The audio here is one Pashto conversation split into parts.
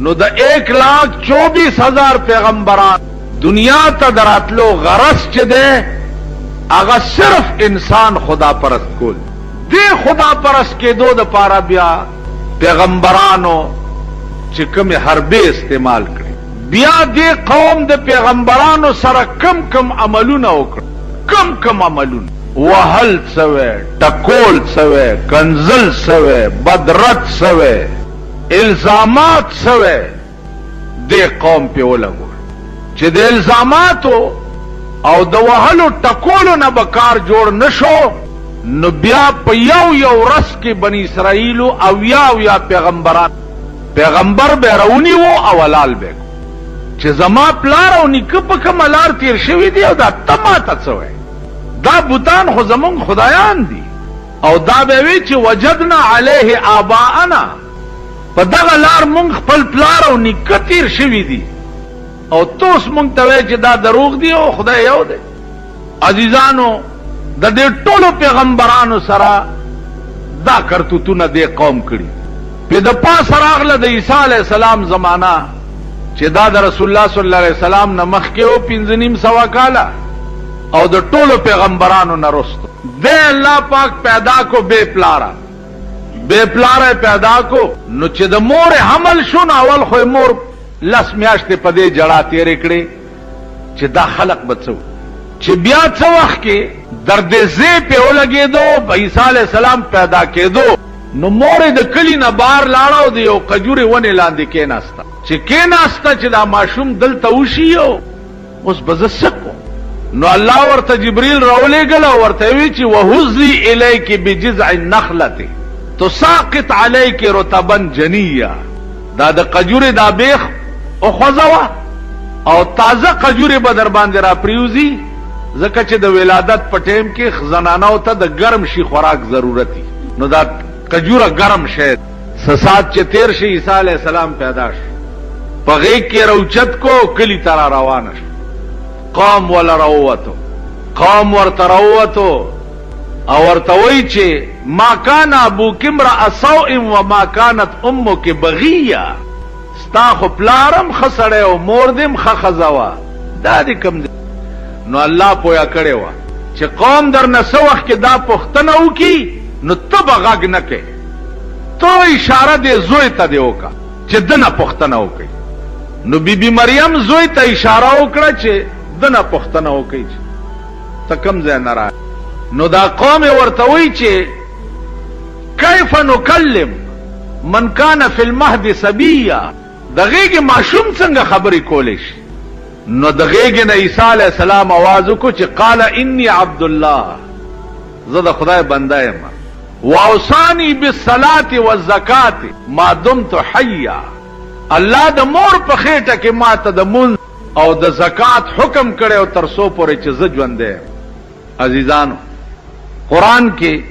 نو د 1,24,000 پیغمبران دنیا ته دراتلو غرض چه ده اغا صرف انسان خدا پرست کول دی خدا پرست کے دو د پارا بیا پیغمبرانو چې کوم حربه استعمال کړي بیا دی قوم د پیغمبرانو سره کم عملونه وکړي کم عملونه وهل سوه ټکول سوه کنزل سوه بدرت سوه الزامات سوه دی قوم په ولګو چې د الزاماتو او د وهلو ټکولو نه بکار جوړ نشو نو بیا په یو رس کې بنی اسرائیل او یا پیغمبران پیغمبر به رونی وو او لال به چې زما پلار او نیکه په کوم لار تیر شوی دی او دا تماته څوي دا بوتان خو زمون خدایان دي او دا به وی چې وجدنا علیه آباءنا په دغه لار مونږ خپل پلار او نیکه تیر شوی دي او توس مونږ ته وی چې دا دروغ دی او خدای یو دی عزیزانو د دې ټولو پیغمبرانو سره دا کرتوتونه دې قوم کړي په د پاس راغله د عیسی علی السلام زمانہ چې دا د رسول الله صلی الله علیه وسلم نه مخکې او 1500 کاله او د ټولو پیغمبرانو نه رستو د الله پاک پیدا کو بے پلارا پیدا کو نو چې د مور حمل شون اول خو مور لس میاشتې په دې جړه تیرې کړې چې دا خلق بچو چې بیا څو وخت کې درد زی په ولګېدو عیسی علی السلام پیدا کېدو نو مور د کلی نه بار لاړو دی او قجوري ونه لاندې کېناستا چې کېناستا چې دا ماشوم دلته وشیو اوس بزسکو نو الله ورته جبريل راولېګل او ورته وی چې وهزي الیک بجذع النخله تساقط عليك رطبا جنيا دا د قجوري دا بیخ او خوځوا او تازه قجوري به در باندې را پریوزي ځکه چې د ولادت په ټیم کې زنانو ته د ګرم شي خوراک ضرورتي نو دا قجوره ګرم شه سسات چې تیر شي عیسی علی السلام پیدا شو په غیږ کې روچت کو کلی تر روانه شو قوم ولا روته قوم ورته روته او ورته وی چې ما کان ابوک امرأ سوء وما كانت امك بغیه ستا خو پلارم خسړې او مور دیم خخزوا دا دې کم نو الله پویا کړي وا چې قوم در نسو وخت کې دا پښتنه وکي نو تب غاګ نه کې تو اشاره دې زوی ته دی وکا چې دنه پښتنه وکي نو بیبي مریم زوی ته اشاره وکړه چې دنه پښتنه وکي ته کم ځای نه را نو دا قوم ورته وی چې کیف نکلم من کان فی المهد صبیا دغه معشوم څنګه خبرې کولې شي نو دغه نه عیسی علی السلام आवाज وکړو چې قال انی عبد الله زه د خدای بنده یم واوصانی بالصلاه والزکات ما دمت حیا الله د مور په خېټه کې ما ته د مون او د زکات حکم کړي او تر سو پورې چې زه ژوند دې عزیزانو قران کې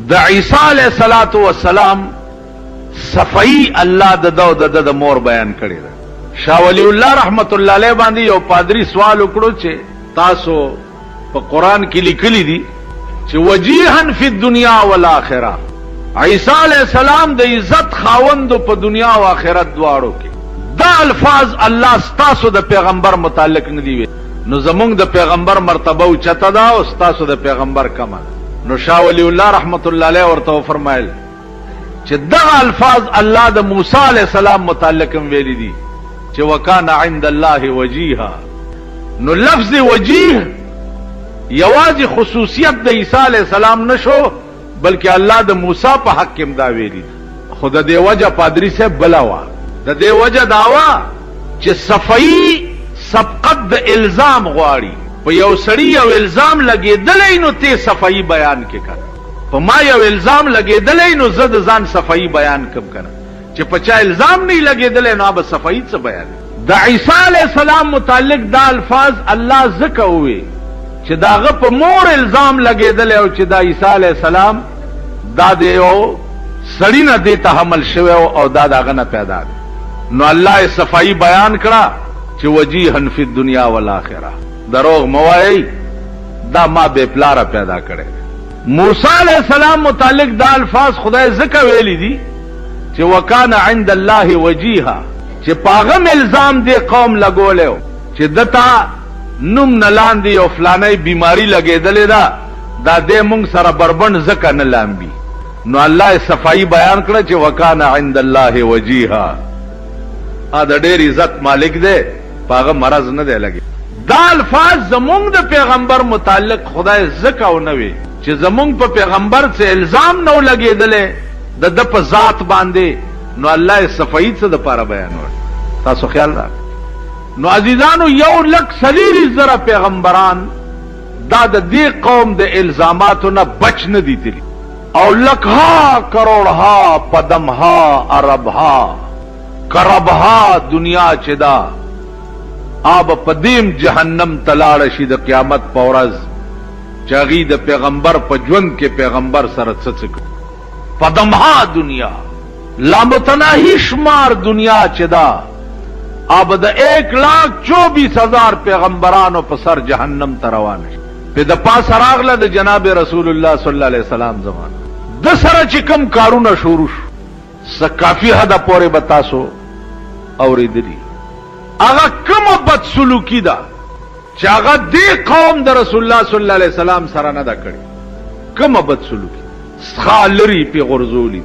د عیسی علیه السلام صفائی الله د مور بیان کړی دی شاه ولی الله رحمت الله علیه باندې یو پادری سوال وکړو چې تاسو په قران کې لیکلي دي چې وجیها فی الدنیا والآخرة عیسی علیہ السلام د عزت خاوند په دنیا او آخرت دواړو کې دا الفاظ الله ستاسو د پیغمبر متعلق نه دی نو زمونږ د پیغمبر مرتبه او چته دا او ستاسو د پیغمبر کمه نو شاه ولی الله رحمت الله علیه ورته فرمایل چې دا الفاظ الله د موسی علیہ السلام متعلق ویلي دي چې وکانا عند الله وجیها نو لفظ وجیه یوازې خصوصیت د عیسی علیہ السلام نشو بلکې الله د موسی په حق کې دا ویلي خود د وجه پادری سے بلاوا د دې وجه داوا چې صفائی سبقت د الزام غواړي په یو سړی یو الزام لګیدلې نو ته صفائی بیان کې کړه په ما یو الزام لګیدلې نو زد ځان صفائی بیان کوم کړه چې په چا الزام نه لګیدلې نو به صفائی څه بیان د عیسی علیہ السلام متعلق دا الفاظ الله ذکر وی چې داغه په مور الزام لګیدل او چې دا عیسی علیہ السلام دا دیو سړی نه دی تحمل شوی او دا داغه نه پیدا دی نو الله صفائی بیان کړه چې وجیها فی الدنیا والآخرة دروغ موای دا ما بے پلارا پیدا کړي موسی علیہ السلام متعلق دا الفاظ خدای ذکر ویلی دي چې وکانه عند الله وجیها چې پاغم الزام دی قوم لګولیو چې دتا نوم نلاندی او فلانه بیماری لګیدلې دا دې مونږ سره بربند زکه نه لامبي. نو الله صفائی بیان کړه چې وکانه عند الله وجیها، دا ډېر عزت مالک دی، پاغه مرض نه دی لګي. دا الفاظ زمونږ د پیغمبر متعلق خدای زکه او نه وي چې زمونږ په پیغمبر څخه الزام نو لګیدلې د په ذات باندې. نو الله صفائی څه د پاره بیان ور تاسو خیال را. نو عزیزانو 1,40,000 پیغمبران دا د دې قوم د الزاماتو نه بچ نه دي تللی، او لکها کروڑها پدمها عربها کربها دنیا چدا آب پدیم جہنم تلاڑ شي د قیامت پورز چاغي د پیغمبر په ژوند کې پیغمبر سره څڅک پدمها دنیا لامتناهی شمار دنیا چدا آب د 1,24,000 پیغمبرانو په سر جهنم تروان شي. په د پاس راغله د جناب رسول الله صلی الله علیه وسلم زمانه د سره چې کم کارونه شروع شو کافی حد پورې بتاسو اوریدلی هغه کومه بد سلوکی ده چې هغه دې قوم د رسول الله صلی الله علیه وسلم سره نه ده کړی. کومه بد سلوکی خالری په غرزولی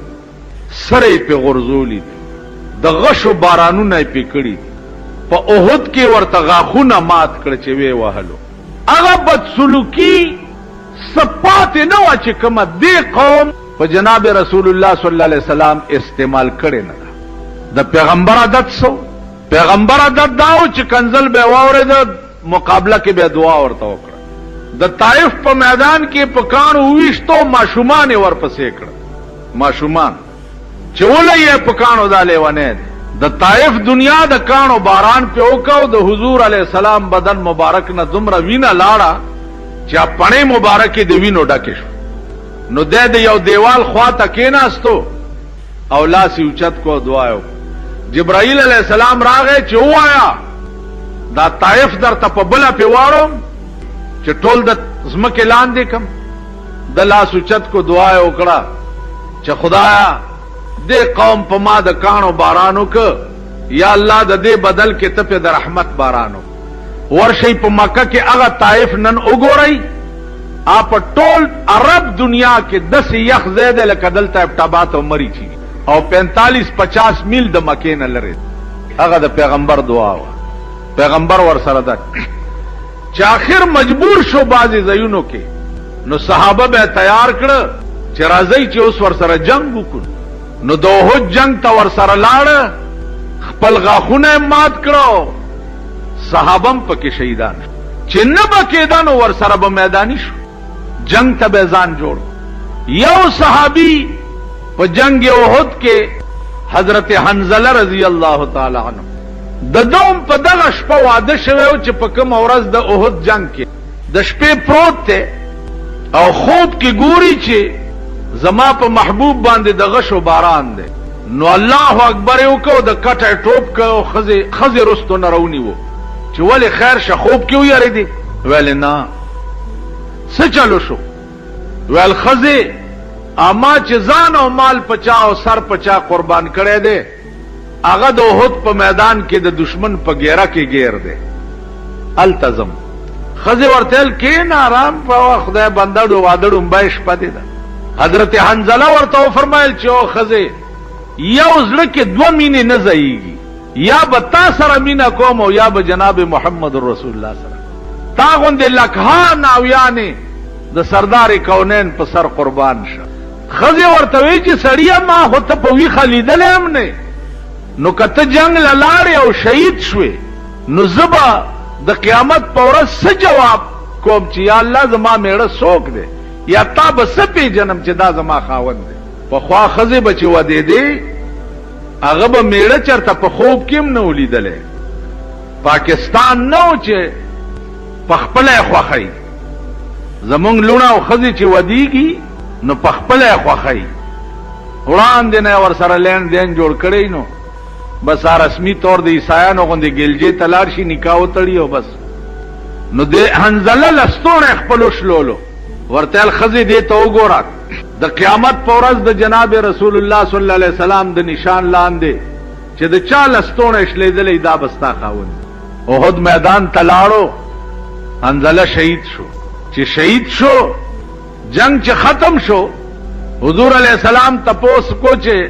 سره په غرزولی د غشو بارانونه په کړی په احد کې ورته غاخونه مات کړ چې وی وهلو. هغه بد سلوکی صفات نه وا چې کومه دې قوم په جناب رسول الله صلی الله علیه وسلم استعمال کړي نه د پیغمبر عادت سو. پیغمبر عادت داو چې کنزل به واورې د مقابله کې به دعا ورته وکړه. د طائف په میدان کې په کانو وښتو ماشومان ورپسې کړ، ماشومان چې ولې په کانو دالې ونه د طائف دنیا د کانو باران په وکاو د حضور علی السلام بدن مبارک نه دومره وینا لاړه چې پړې مبارکې د وینو ډکه شو. نو د یو دیوال خواته کېناستو او لاس یې اوچت کو دعا یو. جبرائیل علیہ السلام راغی چې وایا دا طائف درته په بله پې واړم چې ټول د ځمکې لاندې کم. د لاس اوچت کو دعا یې وکړه چې خدایا دې قوم په ما د کانو بارانو که یا الله د دې بدل کې ته په د رحمت بارانو ورشي. په مکه کې هغه طائف نن وګورئ آپ ټول عرب دنیا کې 10 یخ زیاده لکه دلته ابټابات او مری چی او 45-50 میل د مکې نه لري. هغه د پیغمبر دعا و، پیغمبر ور سره ده چې اخر مجبور شو بازي زینو کې. نو صحابه به تیار کړ چې راځي چې اوس ور سره جنگ وکړو. نو د احد جنگ ته ور سره لاړ، خپل غاخونه مات کړو، صحابم پکې شهیدان چې نه بکیدان ور سره به میدانی شو. جنگ ته به ځان جوړ. یو صحابي په جنگ احد کې حضرت حنزله رضی الله تعالی عنہ د دوم په دغه شپه واده شوی چې په کوم ورځ د احد جنگ کې د شپې پروت ته او خوب کې ګوري چې زما په محبوب باندې د غشو باران دی. نو الله اکبر یو کو د کټه ټوپ کو خزي رستو نه رونی وو چې ولی خیر شه خوب کې ویری دی. ویل نه څه چلو شو؟ ویل خزي اما چې ځان او مال پچا او سر پچا قربان کړي دي هغه د احد په میدان کې د دشمن په ګیره کې گیر دی. التزم خزي ورتل کې نه آرام په خدای بندړو وادړو مبایش پدې ده. حضرت حنزله ورته فرمایل چې او خزي یو زړه کې 2 مینې نه ځایږي، یا به تا سره مینا کوم او یا به جناب محمد رسول الله سره. تا غوندې لکها ناویانې د سردار کونین په سر قربان شه. خزي ورته وی چې سړیا ما هوته په وی خلیدل هم نه. نو کته جنگ لاړې او شهید شوې نو زبا د قیامت په ورځ څه جواب کوم چې یا الله زما میړه څوک دی یا تا به څه پیژنم چې دا زما خاوند دی. په خوا خزي به چې ودې دی هغه به میړه چرته په خوب کې هم نه ولیدلې. پاکستان نو چې په خپله خوښۍ زمونږ لونه او خزي چې ودیږي نو په خپله خوښۍ وړاندې نه ور سره لین دین جوړ کړی. نو بس رسمی طور د عیسایانو غوندې ګلجې تلار شي نکاح وتړي او بس. نو د حنزله لستوڼی خپلو شلولو ورته خزي دې ته وګوره د قیامت په ورځ د جناب رسول الله صلی الله علیه وسلم د نشان لاندې چې د چا لستونه شلیدلې دا بستا خاون. احد میدان تلاړو، حنظله شهید شو. چې شهید شو، جنگ چې ختم شو، حضور علیہ السلام تپوس کو چې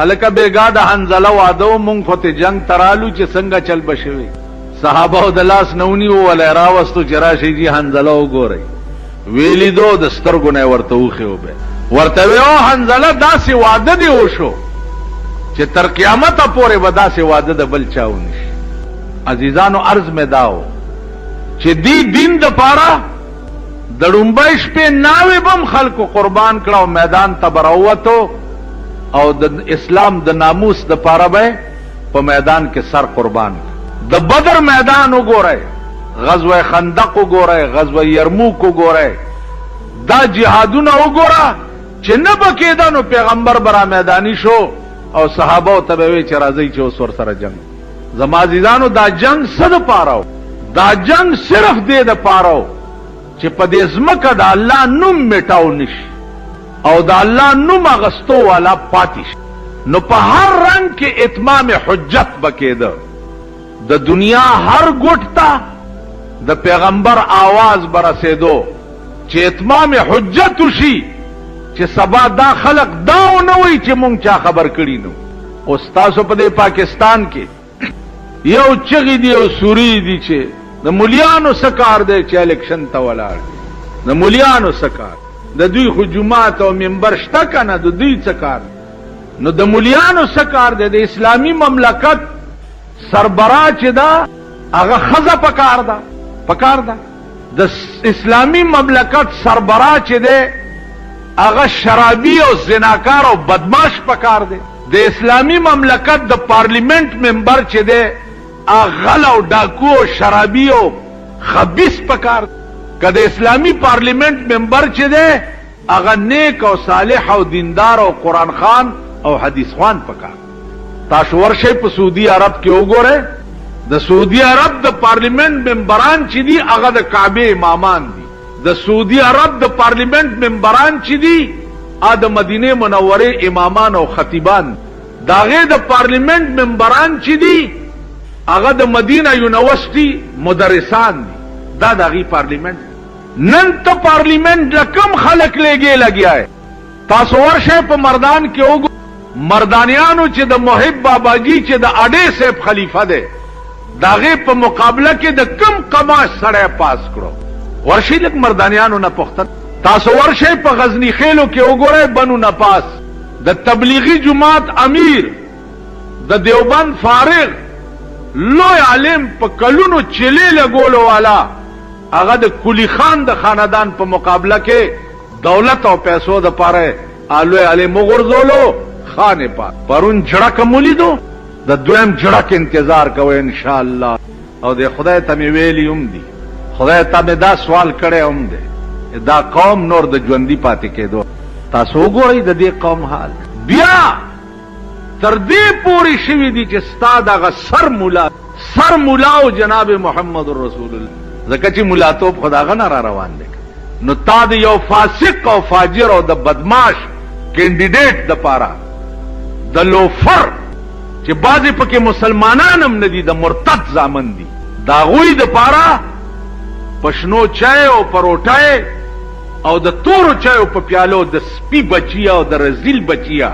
الکه بیگا د حنظله وادو مونږ خو ته جنگ ترالو چې څنګه چل بشوي. صحابه د لاس نونی ولې راوستو چې راشي جی حنظله وګورئ. ویلی دو د سترګو نه ورته وخیو به ورته ویو حنظله داسې واده دی وشو چې تر قیامت پورې به داسې واده د بل چاو نشي. عزیزانو عرض می داو چې دی دین د پاره د ډومبای شپې ناوې بم خلکو قربان کړو، میدان ته براوتو او د اسلام د ناموس د پاره به په میدان کې سر قربان. د بدر میدان وګورئ، غزوه خندق وګورئ، غزوه یرموک وګورئ، دا جهادونه وګوره چې نه بکیدا نو پیغمبر برا میدانی شو او صحابه ته وی چې راځي چې اوس ور سره جنگ. زما عزیزانو دا جنگ صد پاره، دا جنگ صرف دې د پاره چې په دې ځمکه د الله نوم میټاو نشي او د الله نوم غستو والا پاتې شي. نو په هر رنگ کې اتمام حجت بکیده. د دنیا هر ګوټ ته د پیغمبر आवाज برسېدو چې اتمام حجت وشي، چې سبا دا خلق داو نه وي چې مونږ چا خبر کړي نو. او تاسو په دې پاکستان کې یو چغې دی او سوري دی چې د مولیانو سکار دی چې الیکشن ته ولاړ دي. د مولیانو سکار، د دوی خو جماعت او منبر شته کنه، د دوی سکار. نو د مولیانو سکار دی. د اسلامی مملکت سربراه چې دا هغه خزه پکار ده. د اسلامی مملکت سربراه چې دی هغه شرابی او زناکار او بدماش پکار دی. د اسلامی مملکت د پارلیمنت ممبر چې دی غل او ډاکو او شرابی او خبيث پکار. که د اسلامی پارلیمنت ممبر چې دی هغه نیک او صالح او دیندار او قرآن خان او حدیث خوان پکار. تاسو ورشئ په سعودي عرب کې وګورئ، د سعودي عرب د پارلیمنت ممبران چې دي هغه د کعبه امامان دي. د سعودي عرب د پارلیمنت ممبران چې دي ا د مدینه منوره امامان او خطیبان. داغه د پارلیمنت ممبران چې دي هغه د مدینه یونیورسيټي مدرسان دي. دا دغه پارلیمنت. نن ته پارلیمنت رقم خلق لګیا ہے. تاسو ورشئ په مردان کې وګورئ، مردانیانو چې د محب باباجی چې د اډې صاحب خلیفہ دی داغه په مقابله کې د کم قماش سره پاس کړو. ورشي لک مردانیانو نه پختن. تاسو ورشئ په غزنی خیلو کې وګورئ، بنو نپاس د تبلیغی جماعت امیر د دیوبند فارغ لوی عالم په کلونو چلے لګولو والا هغه د کلی خان د خاندان په مقابله کې دولت او پیسو د پاره الوی عالم وګرځولو. خانه پاک پرون جړه کولیدو، د دویم جړه انتظار کوئ ان شاء الله. او د خدای ته ویلی هم دي، خدای ته دا سوال کړي هم دي، دا قوم نور د ژوندۍ پاتې کېدو. تاسو وګورئ د دې قوم حال. بیا تر دې پوری شوی دي چې استاد هغه سر مولا او جناب محمد رسول الله. ځکه چې مولاتوب خداغه نه را روان دي. نو تا د یو فاسق او فاجر او د بدماش کینډیډیټ د پاره د لوفر چې بعضی پکې مسلمانان هم ندي، د مرتد زامن دي، دا غوی د پاره پښنو چای او پروټای او د تورو چای په پیالو د سپی بچیا او د رزیل بچیا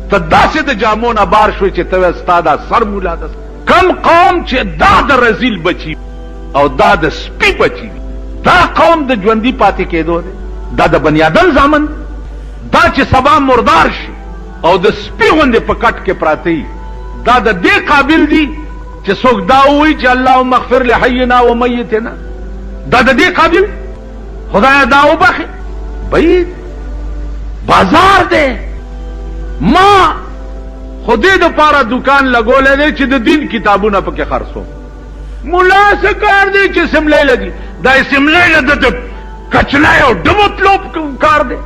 ته داسې د جامون بار شوي چې ته استاد سر مولا د کم قوم چې دا د رزیل بچی او دا د سپی بچی، دا قوم د ژوندۍ پاتې کېدو دی. دا د بنی آدم زامن، دا چې سبا مردار شي او د سپی غوندې په کټ کې پراته، دا د دې قابل دي چې څوک دا وایي چې اللهم اغفر لحینا و میتنا. دا د دې قابل؟ خدای دا وبخي. بعید بازار دی. ما خودی د پاره دکان لګولې دی چې د دین کتابونه پکې خرڅو. مولا سکار دی چې سملې لګي، دا سملې د کچلای او ډموټلوب کار دی.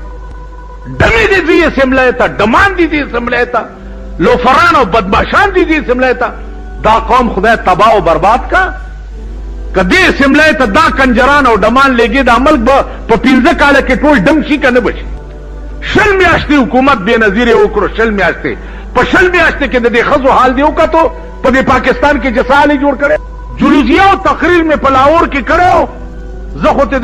ډمې دي سملې ته، ډمان دي سملې ته، لوفران او بدمعشان دي سملې ته. دا قوم خدای تباہ او برباد کا. کدی سملې ته دا کنجران او ډمان لګي، د عمل په 15 کال کې ټول ډم شي کنه بشي. شل میاشتې حکومت بے نظیر وکړو، شل میاشتې پشل میاشتې کې د دې ښځو حال دی وکتو په دې پاکستان کې جسال جوړ کړي جلوسیه او تقریر مې په لاهور کې کړو زه خو ته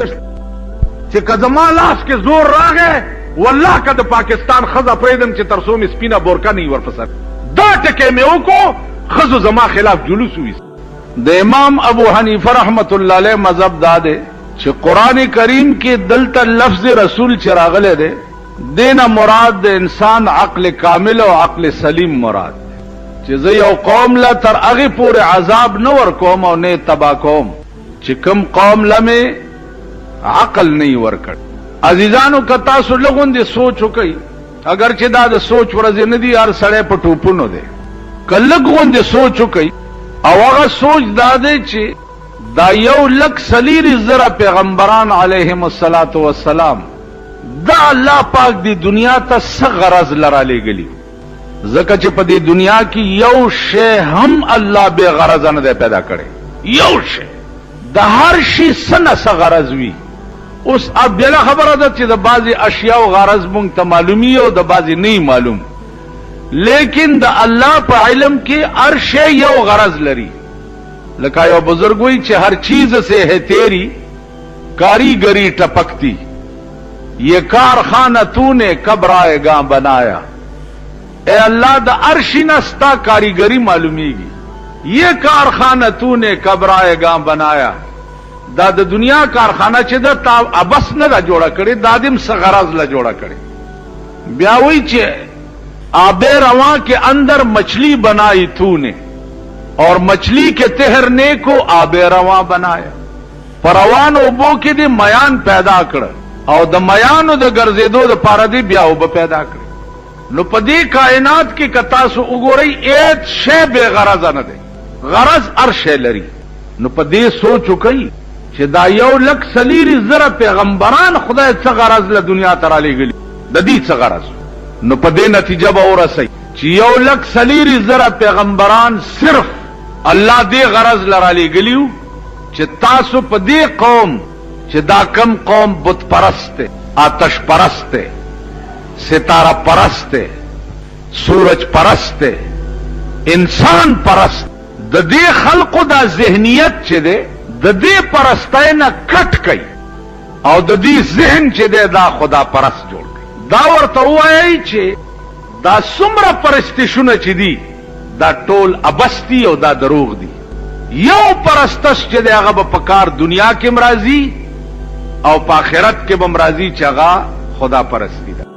چې که زما لاس کې زور راغی والله که د پاکستان ښځه پرېږدم چې تر څو مې سپینه بورکه نه وي ورپسې دا ټکی مې وکړو ښځو زما خلاف جلوس وویست د امام ابو حنیفه رحمت الله علیه مذهب دا دی چې قرآن کریم کې دلته لفظ رسول چې راغلی دی دینا مراد د انسان عقل کامل او عقل سلیم مراد چې زه یو قوم له تر هغې پورې عذاب نه ورکوم او نه تبا کوم چې کوم قوم له مې عقل نه یې ورکړ عزیزانو که تاسو لږ غوندې سوچ وکئ اگر چې دا د سوچ ورځې نه دي هر سړی په ټوپونو دی که لږ غوندې سوچ وکئ او هغه سوچ دا دی چې دا 1,40,000 پیغمبران علیهم الصلاة والسلام دا الله پاک دی دنیا ته څه غرض لرا لېږلي ځکه چې په دې دنیا کې یو شی هم الله بې غرضه نه دی پیدا کړی یو شی د هر شي څه نه څه غرض وي اوس بله خبره ده چې د بعضې اشیاو غرض مونږ ته معلومي او د بعضې نه معلوم لیکن د الله په علم کې هر شی یو غرض لري لکه یو بزرگ وی چې هر چیز سے ہے تیری کاریگری ٹپکتی یہ کارخانہ تو نے کب رائے گاں بنایا اے اللہ دا عرشی نستا کاریگری معلومی گی یہ کارخانہ تو نے کب رائے گاں بنایا دا د دنیا کارخانہ چې دا تا ابس نه دا جوړه کړي دا دیم څه غرض لا جوړه کړي بیا وی چې آب رواں کے اندر مچھلی بنائی تو نے اور مچھلی کے تہرنے کو آب رواں بنایا پروان اوبو کې دې میان پیدا کړ او د میانو د ګرځېدو د پاره دې بیا اوبه پیدا کړ نو په دې کائنات کې که تاسو وګورئ هیڅ شی بې غرضه نه دی غرض هر شی لري نو په دې سوچ وکئ چې دا 1,40,000 پیغمبران خدای څه غرض له دنیا ته رالیږلي د دې څه غرض نو په دې نتیجه به ورسئ چې 1,40,000 پیغمبران صرف الله دې غرض لرا لېږلیو چې تاسو په دې قوم چې دا کم قوم بت پرست ہے آتش پرست ہے ستارہ پرست ہے سورج پرست ہے انسان پرست د دې خلقو دا ذهنیت چې ده د دې پرستای نه کټ کړي او د دې ذهن چې ده دا خدا پرست جوړ کړي دا ورته وایي چې دا څومره پرستشونه چې دي دا ټول ابستی او دا دروغ دي یو پرستش چې دی هغه به په کار دنیا کې مرضی او په آخرت کې به مرضی چې هغه خدا پرستی ده